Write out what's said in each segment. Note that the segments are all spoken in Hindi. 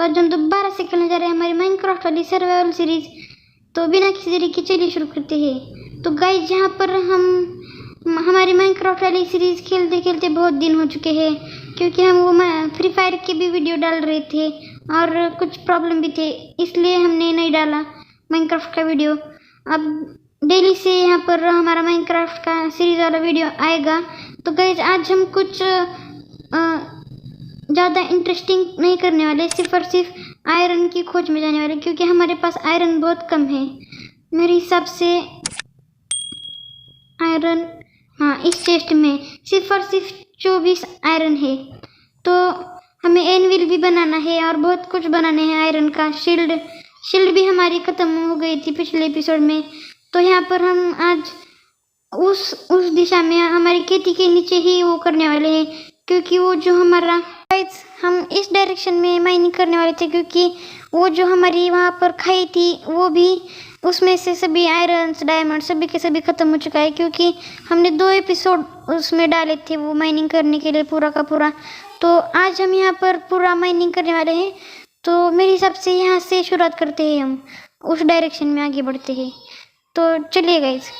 आज हम दोबारा से खेलने जा रहे हैं हमारी माइनक्राफ्ट वाली सर्वाइवल सीरीज। तो बिना किसी देरी के चलिए शुरू करते हैं। तो गाइस, यहाँ पर हम हमारी माइनक्राफ्ट वाली सीरीज खेलते खेलते बहुत दिन हो चुके हैं, क्योंकि हम वो फ्री फायर की भी वीडियो डाल रहे थे और कुछ प्रॉब्लम भी थे, इसलिए हमने नहीं डाला माइनक्राफ्ट का वीडियो। अब डेली से यहाँ पर हमारा माइनक्राफ्ट का सीरीज वाला वीडियो आएगा। तो गाइस, आज हम कुछ ज़्यादा इंटरेस्टिंग नहीं करने वाले, सिर्फ और सिर्फ आयरन की खोज में जाने वाले, क्योंकि हमारे पास आयरन बहुत कम है। मेरे हिसाब से आयरन, हाँ, इस चेस्ट में सिर्फ और सिर्फ 24 आयरन है। तो हमें एनविल भी बनाना है और बहुत कुछ बनाने हैं आयरन का। शील्ड भी हमारी ख़त्म हो गई थी पिछले एपिसोड में। तो यहाँ पर हम आज उस दिशा में हमारी खेती के नीचे ही वो करने वाले हैं, क्योंकि वो जो हमारा हम इस डायरेक्शन में माइनिंग करने वाले थे, क्योंकि वो जो हमारी वहाँ पर खाई थी वो भी, उसमें से सभी आयरन्स डायमंड सभी के सभी ख़त्म हो चुका है, क्योंकि हमने 2 एपिसोड उसमें डाले थे वो माइनिंग करने के लिए पूरा का पूरा। तो आज हम यहाँ पर पूरा माइनिंग करने वाले हैं। तो मेरे हिसाब से यहाँ से शुरुआत करते हैं, हम उस डायरेक्शन में आगे बढ़ते हैं। तो चलिए गाइस।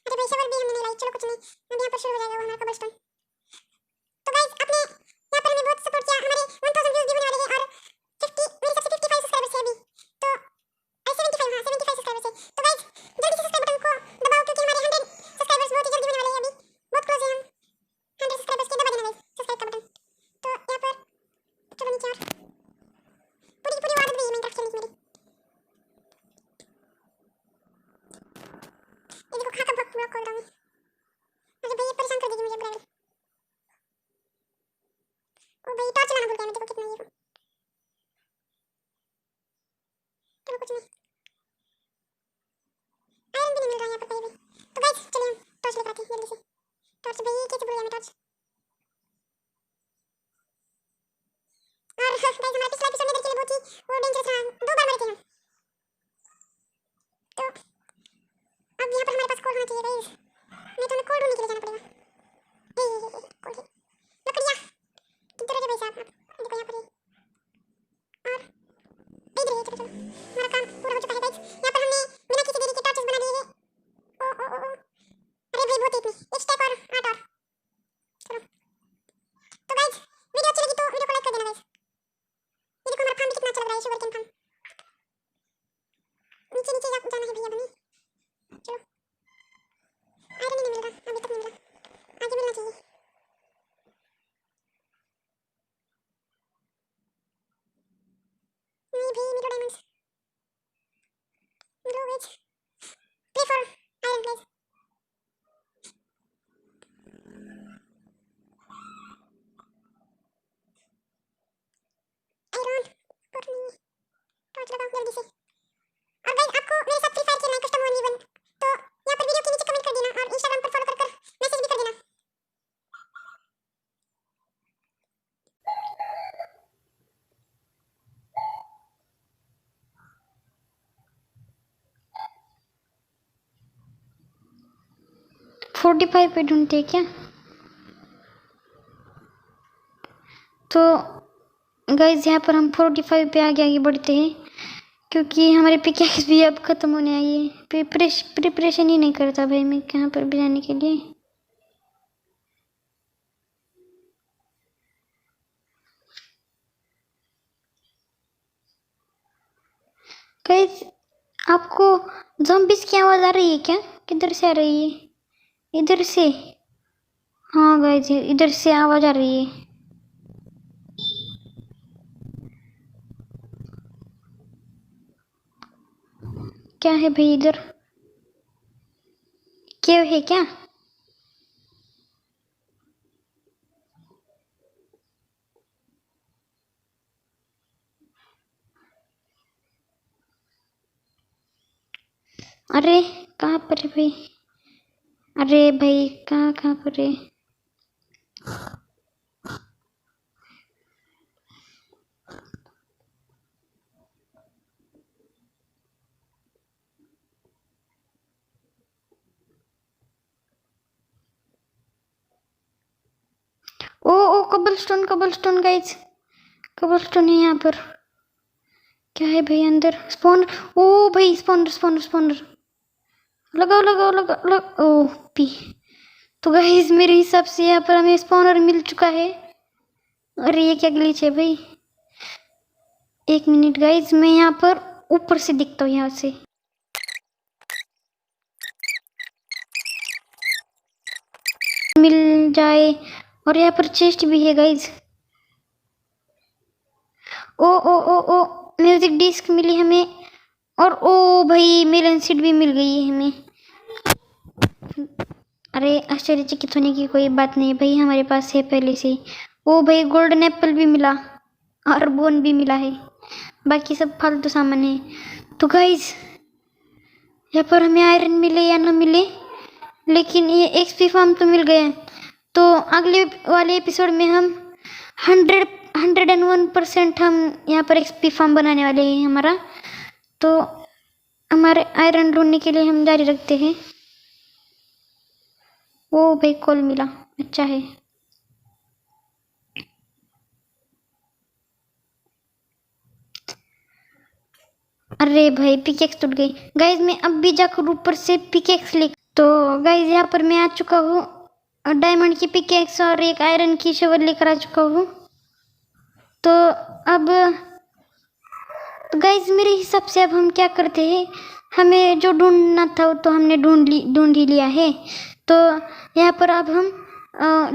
अरे भाई, शवर भी हमने नहीं लाई, चलो कुछ नहीं, अब यहाँ पर शुरू हो जाएगा वो हमारा कबरस्टोन। तो गाइस, आपने यहाँ पर हमें बहुत सपोर्ट किया, हमारे 1000 व्यूज भी होने वाले हैं और 50 मेरे सबसे 55 सब्सक्राइबर्स हैं अभी। तो 75, हाँ 75 सब्सक्राइबर्स है। तो गाइस, जल्दी से सब्सक्राइब बटन को दबाओ, क्योंकि हमारे 100 सब्सक्राइबर्स बहुत ही जल्दी होने वाले हैं, अभी बहुत क्लोज है हम 100 सब्सक्राइबर्स के। दबा देना गाइस सब्सक्राइब का बटन। तो यहाँ पर चलो नीचे, और पूरी पूरी आदत भी है माइनक्राफ्ट खेलने की मेरी। ये देखो, खा का ब्लॉक खोल रहा हूँ। अरे भाई, ये परेशान कर देगी मुझे बराबर। ओ भाई, टॉर्च लाना भूल गया मैं, देखो कितना ये को। चलो कुछ नहीं, आयरन भी नहीं मिल रहा है यहाँ पर कहीं भी। तो गाइस, चलिए हम टॉर्च लेकर आते हैं जल्दी से। टॉर्च भाई, कैसे भूल गया मैं टॉर्च। और गाइस, हमारा पिछला एपिसोड में देखिए बहुत ही वो डेंजरस रहा, 2 बार मरे थे हम। तो अब यहाँ पर हमारे पास कोल होना चाहिए गाइस, नहीं तो हमें कोल ढूंढने के लिए जाना पड़ेगा। ये कोल है, लकड़ियाँ किधर है भाई साहब। देखो यहाँ पर ये, और इधर है। चलो चलो, हमारा काम पूरा हो चुका है गाइस। यहाँ पर हमने बिना किसी देरी के टॉर्चेस बना लिए हैं। ओ ओ ओ ओ, अरे भाई बहुत इतनी, एक स्टेक और 8 और। चलो, तो गाइस, वीडियो अच्छी लगी तो वीडियो को लाइक कर देना गाइस। ये देखो हमारा फार्म भी कितना अच्छा लग रहा है, शुगर केन फार्म। नीचे नीचे जाना है भैया बनी। चलो, आयरन ही नहीं मिल रहा, अभी तक नहीं मिला, आगे मिलना चाहिए। नहीं भाई, मिलो डायमंड्स, मिलो guys, play for iron guys. Iron पर नहीं, टॉर्च लगाओ जल्दी से। और गाइस, आपको मेरे साथ फ्री फायर खेलना है कस्टम 1v1, तो यहाँ पर वीडियो के नीचे कमेंट कर देना और इंस्टाग्राम पर फॉलो कर मैसेज भी कर देना। फोर्टी 45 पे ढूंढते हैं क्या? तो गाइस, यहाँ पर हम 45 पे आगे आगे बढ़ते हैं, क्योंकि हमारे पिकैक्स भी अब ख़त्म होने आई है। प्रिपरेशन ही नहीं करता भाई मैं यहाँ पर भी जाने के लिए। गाइस, आपको ज़ॉम्बीज़ की आवाज़ आ रही है क्या? किधर से आ रही है? इधर से? हाँ गाइस, इधर से आवाज़ आ रही है। क्या है भाई इधर? केव है क्या? अरे कहाँ पर है भाई? अरे भाई, कहाँ पर है? ओ कबलस्टोन गाइस, कबलस्टोन है यहाँ पर। क्या है भाई अंदर? स्पॉनर। ओ भाई स्पॉनर लगाओ। O P. तो गाइस मेरे हिसाब से यहाँ पर हमें स्पॉनर मिल चुका है। अरे ये क्या ग्लिच है भाई? एक मिनट गाइस, मैं यहाँ पर ऊपर से दिखता हूँ, यहाँ से। मिल जाए। और यहाँ पर चेस्ट भी है गाइस। ओ म्यूजिक डिस्क मिली हमें। और ओ भाई मेलन सीड भी मिल गई है हमें। अरे आश्चर्यचकित होने की कोई बात नहीं भाई, हमारे पास है पहले से। ओ भाई गोल्डन एप्पल भी मिला और बोन भी मिला है, बाकी सब फालतू सामान है। तो गाइस यहाँ पर हमें आयरन मिले या ना मिले, लेकिन ये एक्सपी फार्म तो मिल गया। तो अगले वाले एपिसोड में हम 101% हम यहाँ पर एक्सपी फार्म बनाने वाले हैं हमारा। तो हमारे आयरन ढूंढने के लिए हम जारी रखते हैं। ओ भाई कोल मिला, अच्छा है। अरे भाई पिकेक्स टूट गई गाइज। मैं अब भी जाकर ऊपर से पिकेक्स ले। तो गाइज यहाँ पर मैं आ चुका हूँ, डायमंड की पिकेक्स और एक आयरन की शवल लेकर आ चुका हूँ। तो अब गाइज मेरे हिसाब से अब हम क्या करते हैं, हमें जो ढूंढना था तो हमने ढूंढ ही लिया है। तो यहाँ पर अब हम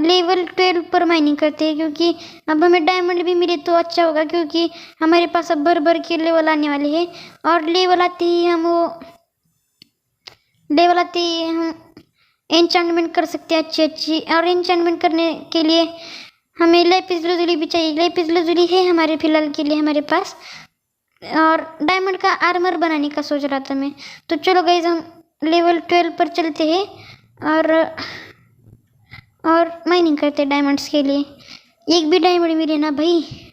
लेवल 12 पर माइनिंग करते हैं, क्योंकि अब हमें डायमंड भी मिले तो अच्छा होगा, क्योंकि हमारे पास अब भर के लेवल आने वाले हैं। और लेवल आते ही हम एन्चेंटमेंट कर सकते हैं अच्छी। और एन्चेंटमेंट करने के लिए हमें लेपिस लजुली भी चाहिए। लेपिस लजुली है हमारे फिलहाल के लिए हमारे पास। और डायमंड का आर्मर बनाने का सोच रहा था मैं। तो चलो गाइज हम लेवल 12 पर चलते हैं और माइनिंग करते हैं डायमंड्स के लिए। एक भी डायमंड मिले ना भाई।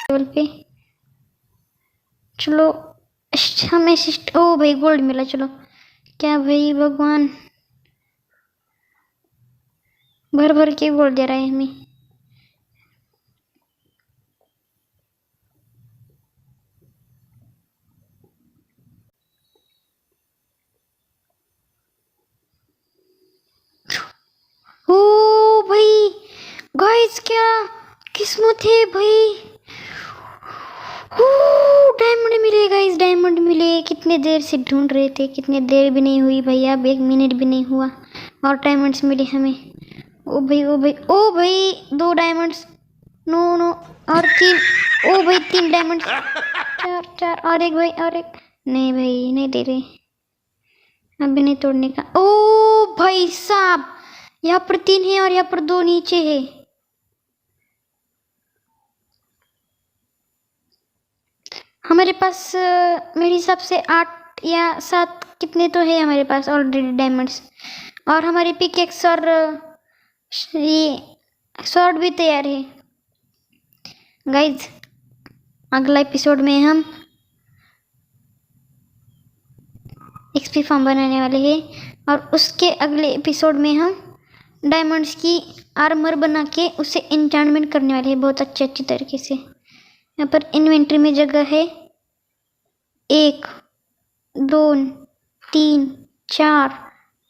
लेवल पे चलो हमें ओ भाई गोल्ड मिला। चलो क्या भाई भगवान भर के गोल्ड दे रहा है हमें। ओ भाई गाइस क्या किस्मत है भाई। डायमंड मिले गाइस, डायमंड मिले। कितने देर से ढूंढ रहे थे, कितने देर भी नहीं हुई भाई, अब 1 मिनट भी नहीं हुआ और डायमंड्स मिले हमें। ओ भाई 2 डायमंड्स। नो और 3। ओ भाई 3 डायमंड्स। 4 और एक भाई और एक। नहीं भाई नहीं दे रहे, अभी नहीं तोड़ने का। ओ भाई साहब यहाँ पर 3 है और यहाँ पर 2 नीचे है। हमारे पास मेरे हिसाब से 8 या 7 कितने तो है हमारे पास ऑलरेडी डायमंड्स। और हमारी पिकेक्स और ये स्वॉर्ड भी तैयार है। गाइज अगला एपिसोड में हम एक्सपी फार्म बनाने वाले हैं और उसके अगले एपिसोड में हम डायमंड्स की आर्मर बना के उसे एन्चेंटमेंट करने वाले हैं बहुत अच्छी तरीके से। यहाँ पर इन्वेंट्री में जगह है 1 2 3 4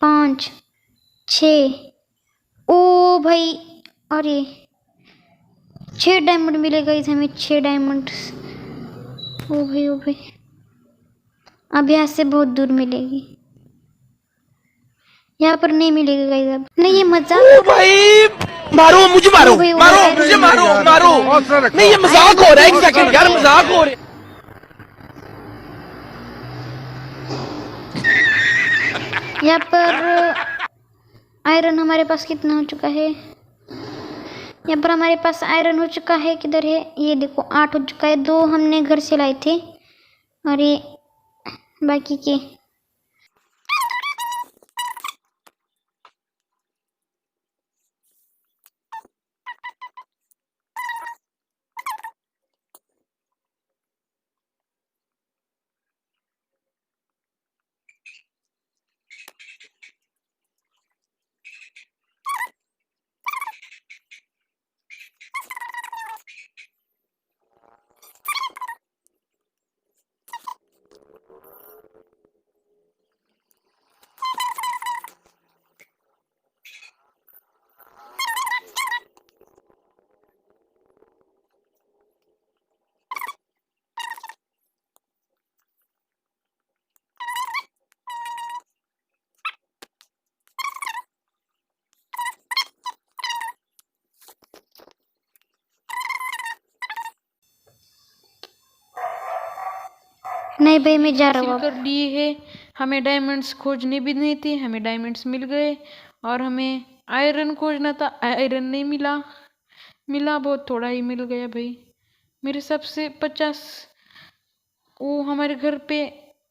5 6। ओ भाई अरे 6 डायमंड मिलेगा इस हमें, 6 डायमंड। ओ भाई अब यहाँ से बहुत दूर मिलेगी, यहाँ पर नहीं मिलेगा गाइस। अब नहीं ये मजाक। भाई मारो मुझे, मारो मुझे, मारो नहीं ये मजाक हो रहा है। 1 सेकंड यार, मजाक हो रहा है। यहाँ पर आयरन हमारे पास कितना हो चुका है? यहाँ पर हमारे पास आयरन हो चुका है, किधर है ये देखो, 8 हो चुका है। 2 हमने घर से लाए थे और ये बाकी के। नहीं भाई मैं जा रहा हूँ हासिल अब। कर लिए है। हमें डायमंड्स खोजने भी नहीं थे, हमें डायमंड्स मिल गए। और हमें आयरन खोजना था, आयरन नहीं मिला, मिला बहुत थोड़ा ही मिल गया भाई। मेरे हिसाब से 50 वो हमारे घर पे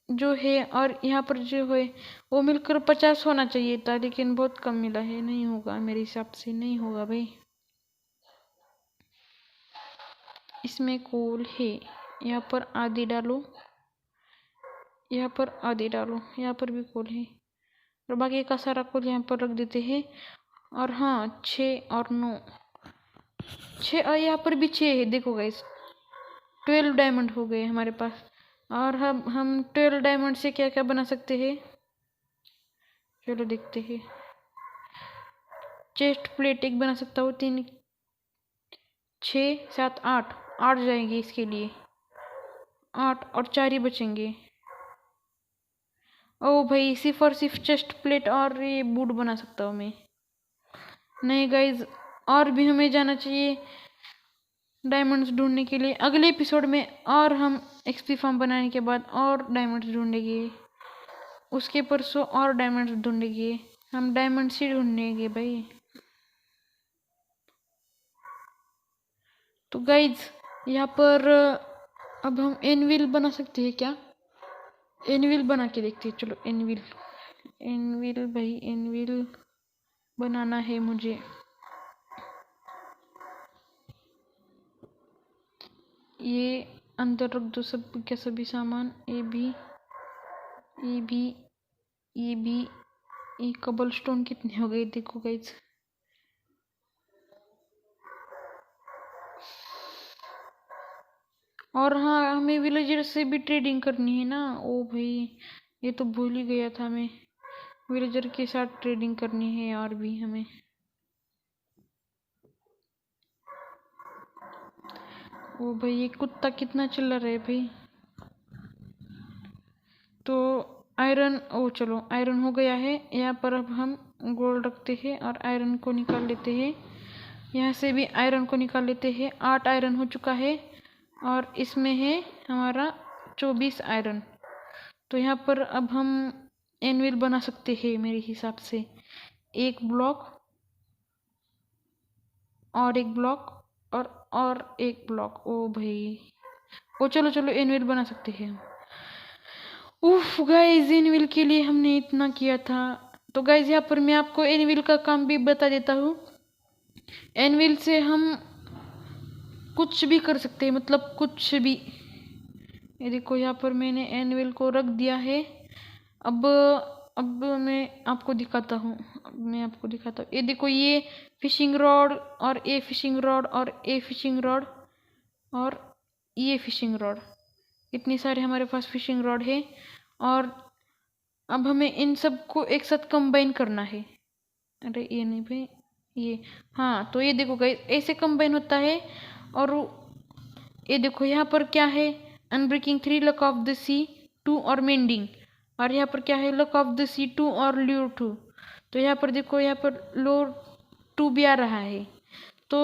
जो है और यहाँ पर जो है वो मिलकर 50 होना चाहिए था, लेकिन बहुत कम मिला है। नहीं होगा मेरे हिसाब से, नहीं होगा भाई। इसमें कोल है, यहाँ पर आधी डालो, यहाँ पर आधी डालो, यहाँ पर भी कोल है और बाकी का सारा कोल यहाँ पर रख देते हैं। और हाँ 6 और 9, 6 और यहाँ पर भी 6 है। देखो गाइस 12 डायमंड हो गए हमारे पास। और हम 12 डायमंड से क्या क्या बना सकते हैं, चलो देखते हैं। चेस्ट प्लेट एक बना सकता हूँ, 3 6 7 8 8 जाएंगे इसके लिए, 8 और 4 ही बचेंगे। ओ भाई सिर्फ और सिर्फ चेस्ट प्लेट और ये बूट बना सकता हूँ मैं। नहीं गाइज और भी हमें जाना चाहिए डायमंड्स ढूंढने के लिए अगले एपिसोड में। और हम एक्सपी फार्म बनाने के बाद और डायमंड्स ढूंढेंगे, उसके परसों और डायमंड्स ढूंढेंगे। हम डायमंड्स ही ढूंढेंगे भाई। तो गाइज यहाँ पर अब हम एनविल बना सकते हैं क्या? एनविल बना के देखते हैं, चलो एनविल। एनविल भाई एनविल बनाना है मुझे। ये अंदर रख दो सब क्या सभी सामान, ये भी ये भी ये भी। ये कबल स्टोन कितने हो गए देखो गाइज। और हाँ हमें विलेजर से भी ट्रेडिंग करनी है ना। ओ भाई ये तो भूल ही गया था, हमें विलेजर के साथ ट्रेडिंग करनी है। और भी हमें ओ भाई ये कुत्ता कितना चिल्ला रहा है भाई। तो आयरन, ओ चलो आयरन हो गया है। यहाँ पर अब हम गोल्ड रखते हैं और आयरन को निकाल लेते हैं। यहाँ से भी आयरन को निकाल लेते हैं। 8 आयरन हो चुका है और इसमें है हमारा 24 आयरन। तो यहाँ पर अब हम एनविल बना सकते हैं मेरे हिसाब से। एक ब्लॉक और एक ब्लॉक और एक ब्लॉक। ओ भाई ओ चलो चलो एनविल बना सकते हैं। उफ गाइस एनविल के लिए हमने इतना किया था। तो गाइस यहाँ पर मैं आपको एनविल का काम भी बता देता हूँ। एनविल से हम कुछ भी कर सकते हैं, मतलब कुछ भी। ये देखो यहाँ पर मैंने एनविल को रख दिया है। अब मैं आपको दिखाता हूँ, ये देखो ये फिशिंग रॉड और ये फिशिंग रॉड और ये फिशिंग रॉड और ये फिशिंग रॉड, इतने सारे हमारे पास फिशिंग रॉड है। और अब हमें इन सब को एक साथ कंबाइन करना है। अरे ये नहीं भाई ये, हाँ तो ये देखो गाइस ऐसे कंबाइन होता है। और ये देखो यहाँ पर क्या है, अनब्रेकिंग 3, लक ऑफ द सी 2 और मेंडिंग। और यहाँ पर क्या है, लक ऑफ द सी 2 और ल्योर 2। तो यहाँ पर देखो यहाँ पर लोर 2 भी आ रहा है। तो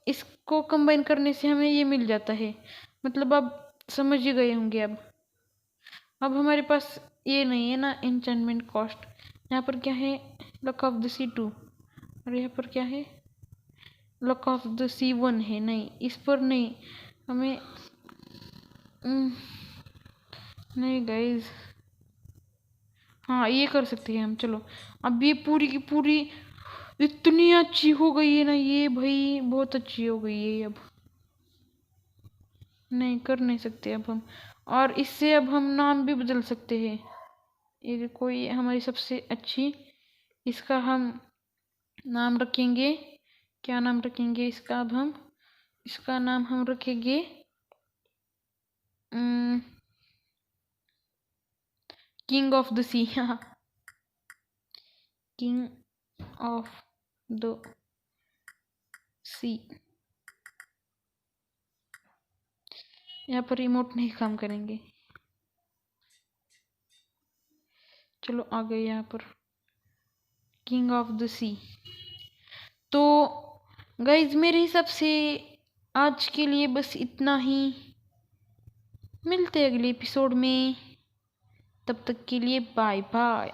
इसको कंबाइन करने से हमें ये मिल जाता है, मतलब अब समझ ही गए होंगे। अब हमारे पास ये नहीं है ना एन्चेंटमेंट कॉस्ट। यहाँ पर क्या है, लक ऑफ द सी 2 और यहाँ पर क्या है, लक ऑफ द सी 1 है। नहीं इस पर नहीं, हमें नहीं गाइज, हाँ ये कर सकते हैं हम। चलो अब ये पूरी की पूरी इतनी अच्छी हो गई है ना ये भाई, बहुत अच्छी हो गई है। अब नहीं कर नहीं सकते अब हम। और इससे अब हम नाम भी बदल सकते हैं। ये देखो ये हमारी सबसे अच्छी, इसका हम नाम रखेंगे, क्या नाम रखेंगे इसका? अब हम इसका नाम हम रखेंगे king of the sea. King of the sea. यहाँ पर रिमोट नहीं काम करेंगे। चलो आ गए यहाँ पर किंग ऑफ द सी। तो गाइज मेरे हिसाब से आज के लिए बस इतना ही। मिलते हैं अगले एपिसोड में, तब तक के लिए बाय बाय।